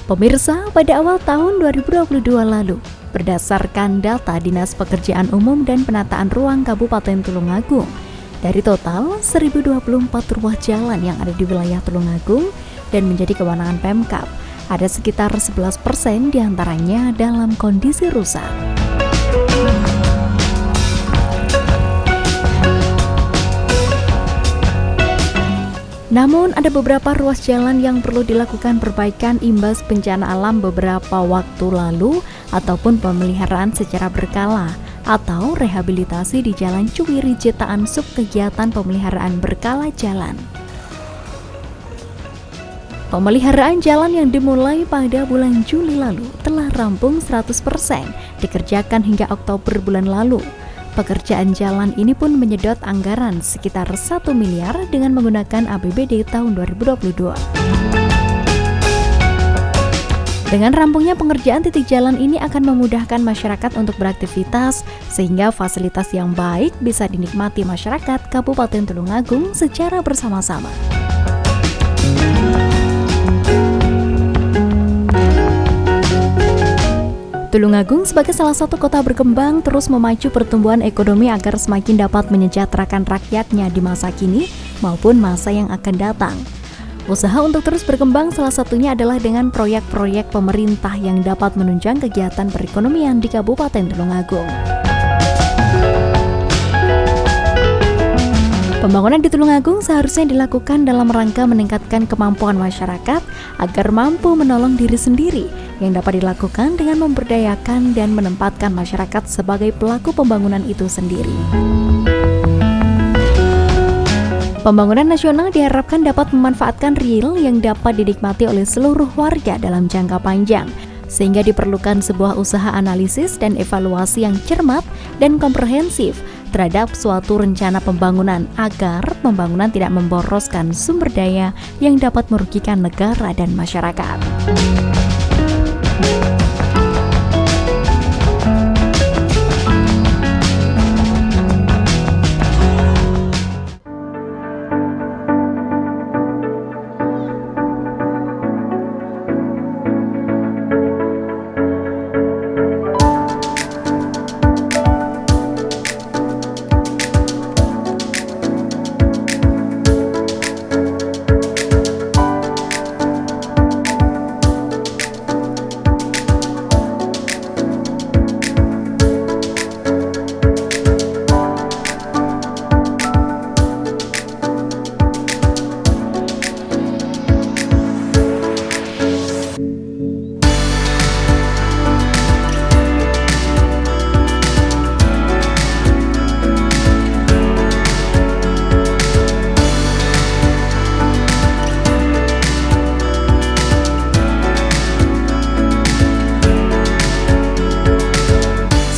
Pemirsa, pada awal tahun 2022 lalu, berdasarkan data Dinas Pekerjaan Umum dan Penataan Ruang Kabupaten Tulungagung, dari total 1.024 ruas jalan yang ada di wilayah Tulungagung dan menjadi kewenangan Pemkab, ada sekitar 11% diantaranya dalam kondisi rusak. Namun, ada beberapa ruas jalan yang perlu dilakukan perbaikan imbas bencana alam beberapa waktu lalu ataupun pemeliharaan secara berkala atau rehabilitasi di Jalan Cuwiri Citaan subkegiatan pemeliharaan berkala jalan. Pemeliharaan jalan yang dimulai pada bulan Juli lalu telah rampung 100% dikerjakan hingga Oktober bulan lalu. Pekerjaan jalan ini pun menyedot anggaran sekitar 1 miliar dengan menggunakan APBD tahun 2022. Dengan rampungnya pengerjaan titik jalan ini akan memudahkan masyarakat untuk beraktivitas sehingga fasilitas yang baik bisa dinikmati masyarakat Kabupaten Tulungagung secara bersama-sama. Tulungagung sebagai salah satu kota berkembang terus memacu pertumbuhan ekonomi agar semakin dapat menyejahterakan rakyatnya di masa kini maupun masa yang akan datang. Usaha untuk terus berkembang salah satunya adalah dengan proyek-proyek pemerintah yang dapat menunjang kegiatan perekonomian di Kabupaten Tulungagung. Pembangunan di Tulungagung seharusnya dilakukan dalam rangka meningkatkan kemampuan masyarakat agar mampu menolong diri sendiri yang dapat dilakukan dengan memberdayakan dan menempatkan masyarakat sebagai pelaku pembangunan itu sendiri. Pembangunan nasional diharapkan dapat memanfaatkan real yang dapat dinikmati oleh seluruh warga dalam jangka panjang, sehingga diperlukan sebuah usaha analisis dan evaluasi yang cermat dan komprehensif terhadap suatu rencana pembangunan agar pembangunan tidak memboroskan sumber daya yang dapat merugikan negara dan masyarakat.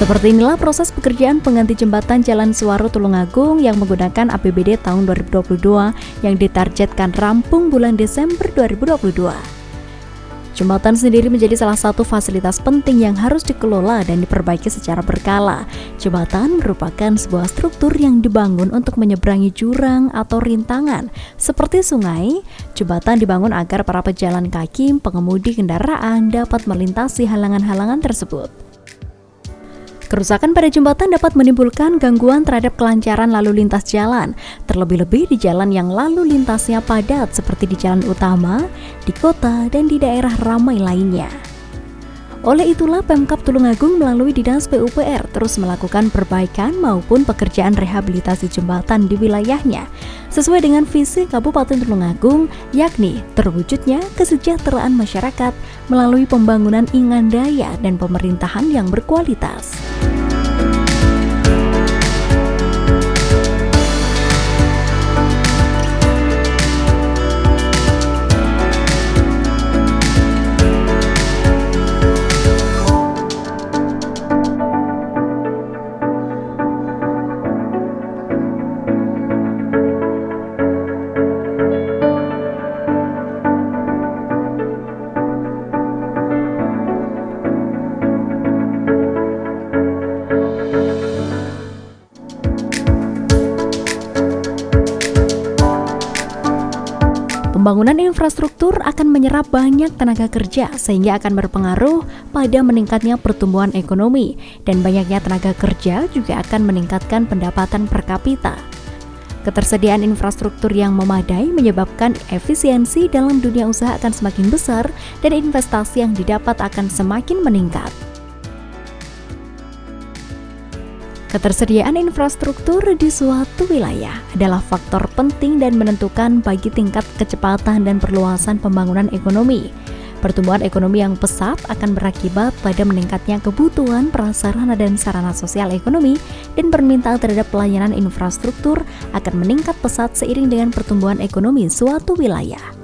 Seperti inilah proses pekerjaan pengganti jembatan Jalan Suwaru Tulungagung yang menggunakan APBD tahun 2022 yang ditargetkan rampung bulan Desember 2022. Jembatan sendiri menjadi salah satu fasilitas penting yang harus dikelola dan diperbaiki secara berkala. Jembatan merupakan sebuah struktur yang dibangun untuk menyeberangi jurang atau rintangan seperti sungai. Jembatan dibangun agar para pejalan kaki, pengemudi kendaraan dapat melintasi halangan-halangan tersebut. Kerusakan pada jembatan dapat menimbulkan gangguan terhadap kelancaran lalu lintas jalan, terlebih-lebih di jalan yang lalu lintasnya padat seperti di jalan utama, di kota, dan di daerah ramai lainnya. Oleh itulah Pemkab Tulungagung melalui Dinas PUPR terus melakukan perbaikan maupun pekerjaan rehabilitasi jembatan di wilayahnya, sesuai dengan visi Kabupaten Tulungagung, yakni terwujudnya kesejahteraan masyarakat melalui pembangunan ingandaya dan pemerintahan yang berkualitas. Pembangunan infrastruktur akan menyerap banyak tenaga kerja sehingga akan berpengaruh pada meningkatnya pertumbuhan ekonomi, dan banyaknya tenaga kerja juga akan meningkatkan pendapatan per kapita. Ketersediaan infrastruktur yang memadai menyebabkan efisiensi dalam dunia usaha akan semakin besar dan investasi yang didapat akan semakin meningkat. Ketersediaan infrastruktur di suatu wilayah adalah faktor penting dan menentukan bagi tingkat kecepatan dan perluasan pembangunan ekonomi. Pertumbuhan ekonomi yang pesat akan berakibat pada meningkatnya kebutuhan prasarana dan sarana sosial ekonomi, dan permintaan terhadap pelayanan infrastruktur akan meningkat pesat seiring dengan pertumbuhan ekonomi suatu wilayah.